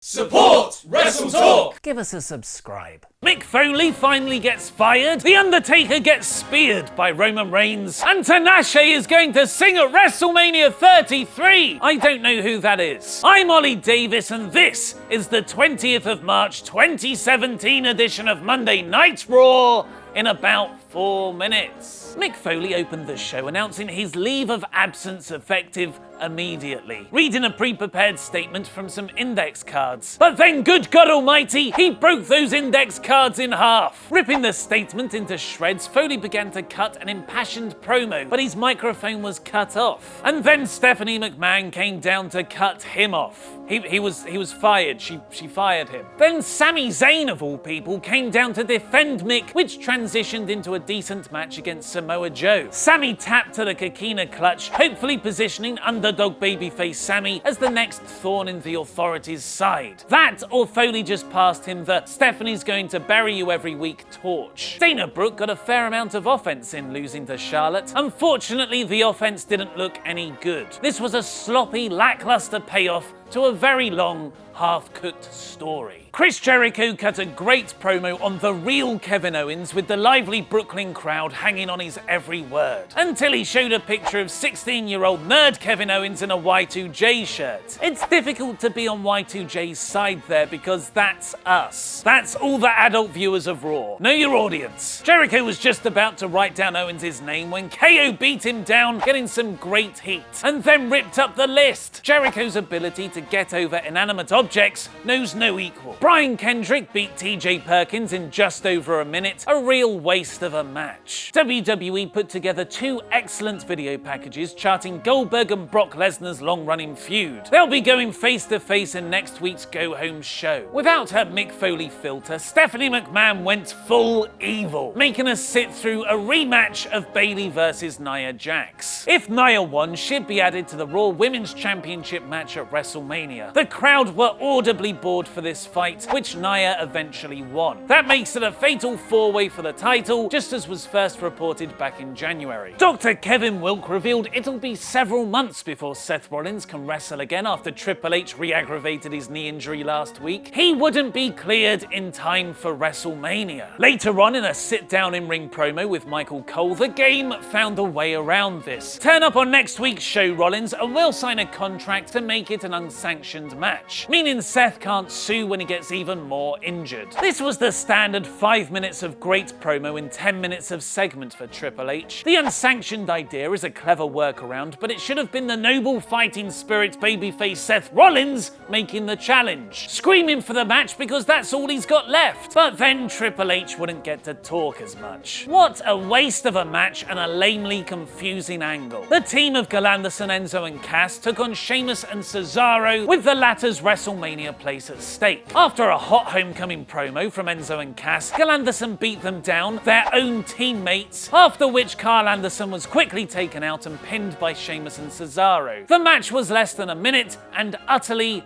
Support WrestleTalk! Give us a subscribe. Mick Foley finally gets fired, The Undertaker gets speared by Roman Reigns, and Tinashe is going to sing at WrestleMania 33! I don't know who that is. I'm Oli Davis, and this is the 20th of March 2017 edition of Monday Night Raw in about 4 minutes. Mick Foley opened the show announcing his leave of absence effective immediately, reading a pre-prepared statement from some index cards. But then, good God almighty, he broke those index cards in half. Ripping the statement into shreds, Foley began to cut an impassioned promo, but his microphone was cut off. And then Stephanie McMahon came down to cut him off. He was fired. She fired him. Then Sami Zayn, of all people, came down to defend Mick, which transitioned into a decent match against Samoa Joe. Sami tapped to the Coquina clutch, hopefully positioning underdog babyface Sami as the next thorn in the authorities' side. That, or Foley just passed him the Stephanie's going to bury you every week torch. Dana Brooke got a fair amount of offense in losing to Charlotte. Unfortunately, the offense didn't look any good. This was a sloppy, lackluster payoff to a very long, half-cooked story. Chris Jericho cut a great promo on the real Kevin Owens with the lively Brooklyn crowd hanging on his every word, until he showed a picture of 16-year-old nerd Kevin Owens in a Y2J shirt. It's difficult to be on Y2J's side there because that's us. That's all the adult viewers of Raw. Know your audience. Jericho was just about to write down Owens' name when KO beat him down, getting some great heat, and then ripped up the list. Jericho's ability to get over inanimate objects knows no equal. Brian Kendrick beat TJ Perkins in just over a minute, a real waste of a match. WWE put together 2 excellent video packages charting Goldberg and Brock Lesnar's long-running feud. They'll be going face-to-face in next week's go-home show. Without her Mick Foley filter, Stephanie McMahon went full evil, making us sit through a rematch of Bayley versus Nia Jax. If Nia won, she'd be added to the Raw Women's Championship match at WrestleMania. The crowd were audibly bored for this fight, which Nia eventually won. That makes it a fatal 4-way for the title, just as was first reported back in January. Dr. Kevin Wilk revealed it'll be several months before Seth Rollins can wrestle again after Triple H re-aggravated his knee injury last week. He wouldn't be cleared in time for WrestleMania. Later on, in a sit-down in-ring promo with Michael Cole, the game found a way around this. Turn up on next week's show, Rollins, and we'll sign a contract to make it an unsanctioned match, meaning Seth can't sue when he gets even more injured. This was the standard 5 minutes of great promo in 10 minutes of segment for Triple H. The unsanctioned idea is a clever workaround, but it should have been the noble fighting spirit babyface Seth Rollins making the challenge, screaming for the match because that's all he's got left. But then Triple H wouldn't get to talk as much. What a waste of a match and a lamely confusing angle. The team of Galanderson, Enzo and Cass took on Sheamus and Cesaro, with the latter's WrestleMania place at stake. After a hot homecoming promo from Enzo and Cass, Galanderson beat them down, their own teammates, after which Carl Anderson was quickly taken out and pinned by Sheamus and Cesaro. The match was less than a minute and utterly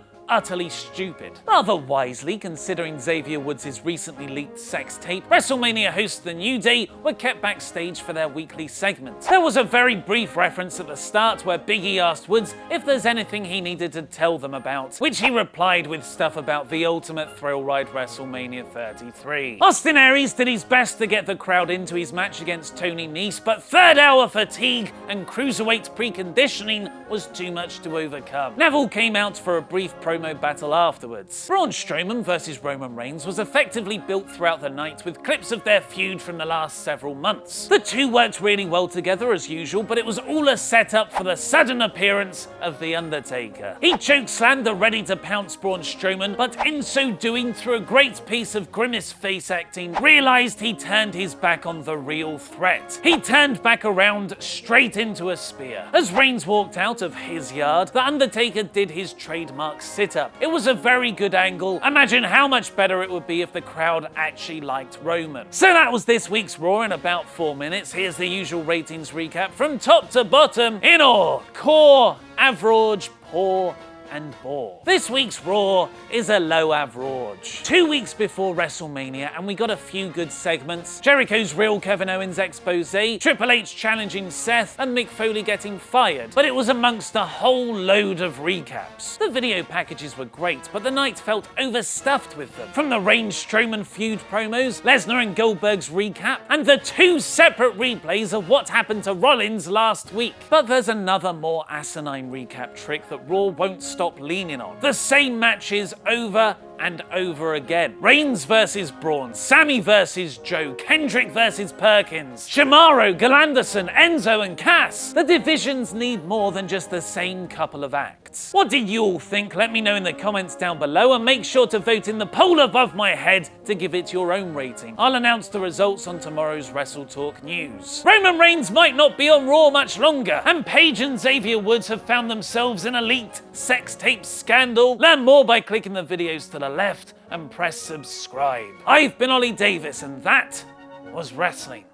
stupid. Rather wisely, considering Xavier Woods' recently leaked sex tape, WrestleMania hosts The New Day were kept backstage for their weekly segment. There was a very brief reference at the start where Big E asked Woods if there's anything he needed to tell them about, which he replied with stuff about the ultimate thrill ride WrestleMania 33. Austin Aries did his best to get the crowd into his match against Tony Nese, but third hour fatigue and cruiserweight preconditioning was too much to overcome. Neville came out for a brief promo battle afterwards. Braun Strowman versus Roman Reigns was effectively built throughout the night with clips of their feud from the last several months. The two worked really well together as usual, but it was all a setup for the sudden appearance of The Undertaker. He chokeslammed the ready-to-pounce Braun Strowman, but in so doing, through a great piece of grimace face acting, realized he turned his back on the real threat. He turned back around straight into a spear. As Reigns walked out of his yard, The Undertaker did his trademark sit-up. It was a very good angle. Imagine how much better it would be if the crowd actually liked Roman. So that was this week's Raw in about 4 minutes. Here's the usual ratings recap from top to bottom in order: core, average, poor, and bore. This week's Raw is a low average. 2 weeks before WrestleMania, and we got a few good segments. Jericho's real Kevin Owens expose, Triple H challenging Seth, and Mick Foley getting fired. But it was amongst a whole load of recaps. The video packages were great, but the night felt overstuffed with them. From the Reigns-Strowman feud promos, Lesnar and Goldberg's recap, and the 2 separate replays of what happened to Rollins last week. But there's another more asinine recap trick that Raw won't stop leaning on. The same matches over and over again. Reigns versus Braun, Sammy versus Joe, Kendrick versus Perkins, Shimaro, Galanderson, Enzo and Cass. The divisions need more than just the same couple of acts. What did you all think? Let me know in the comments down below, and make sure to vote in the poll above my head to give it your own rating. I'll announce the results on tomorrow's WrestleTalk news. Roman Reigns might not be on Raw much longer, and Paige and Xavier Woods have found themselves in a leaked sex tape scandal. Learn more by clicking the videos to the left and press subscribe. I've been Oli Davis, and that was wrestling.